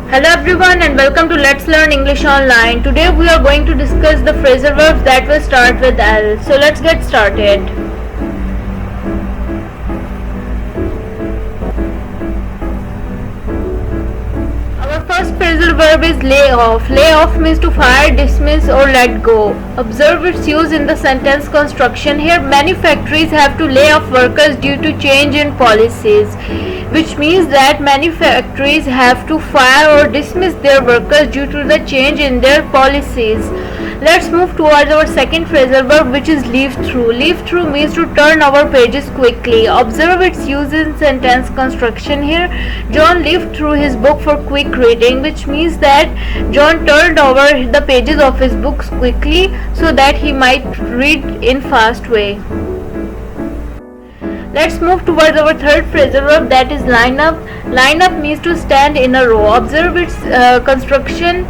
Hello everyone and welcome to Let's Learn English Online. Today we are going to discuss the phrasal verbs that will start with L. So let's get started. Our first phrasal verb is lay off. Lay off means to fire, dismiss or let go. Observe its use in the sentence construction. Here many factories have to lay off workers due to change in policies, which means that many factories have to fire or dismiss their workers due to the change in their policies. Let's move towards our second phrasal verb, which is leaf through. Leaf through means to turn over pages quickly. Observe its use in sentence construction. Here John leafed through his book for quick reading, which means that John turned over the pages of his books quickly so that he might read in fast way. Let's move towards our third phrasal verb, that is line up. Line up means to stand in a row. Observe its construction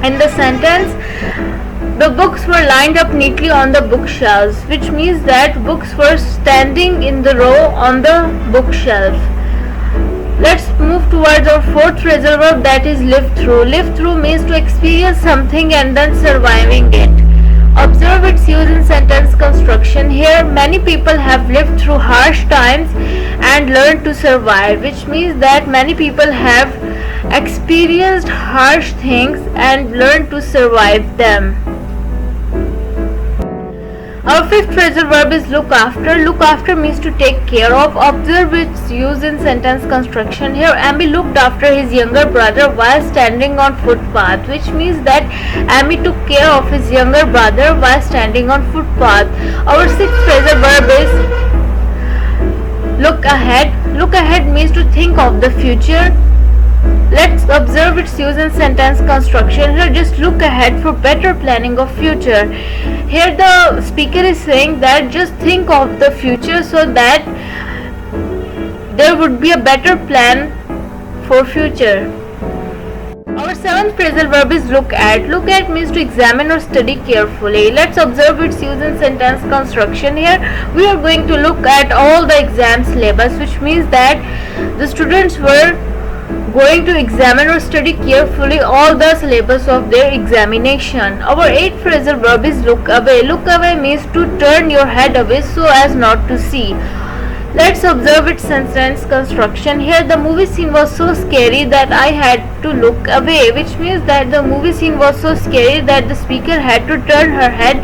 in the sentence. The books were lined up neatly on the bookshelves, which means that books were standing in the row on the bookshelf. Let's move towards our fourth phrasal verb, that is live through. Live through means to experience something and then surviving it. Observe its use in sentence construction. Here many people have lived through harsh times and learned to survive, which means that many people have experienced harsh things and learned to survive them. Our fifth phrasal verb is look after. Look after means to take care of. Observe its use in sentence construction. Here Amy looked after his younger brother while standing on footpath, which means that Amy took care of his younger brother while standing on footpath. Our sixth phrasal verb is look ahead. Look ahead means to think of the future. Let's observe its use in sentence construction. Here just look ahead for better planning of future. Here the speaker is saying that just think of the future so that there would be a better plan for future. Our seventh phrasal verb is look at. Look at means to examine or study carefully. Let's observe its use in sentence construction. Here we are going to look at all the exam syllabus, which means that the students were going to examine or study carefully all the syllabus of their examination. Our eighth phrasal verb is look away. Look away means to turn your head away so as not to see. Let's observe its sentence construction. Here the movie scene was so scary that I had to look away, which means that the movie scene was so scary that the speaker had to turn her head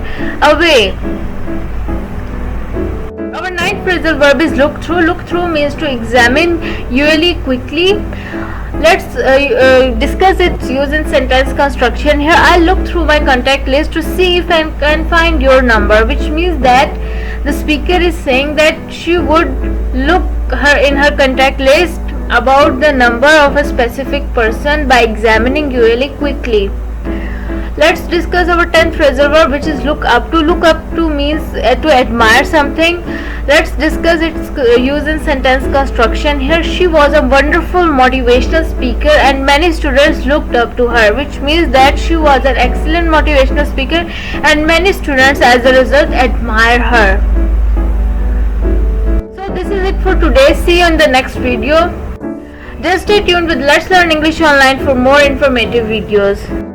away. Our ninth phrasal verb is look through. Look through means to examine usually quickly. Let's discuss its use in sentence construction. Here I look through my contact list to see if I can find your number, which means that the speaker is saying that she would look in her contact list about the number of a specific person by examining usually quickly. Let's discuss our 10th phrasal verb, which is look up to. Look up to means to admire something. Let's discuss its use in sentence construction. Here she was a wonderful motivational speaker and many students looked up to her, which means that she was an excellent motivational speaker and many students as a result admire her. So this is it for today. See you in the next video. Just stay tuned with Let's Learn English Online for more informative videos.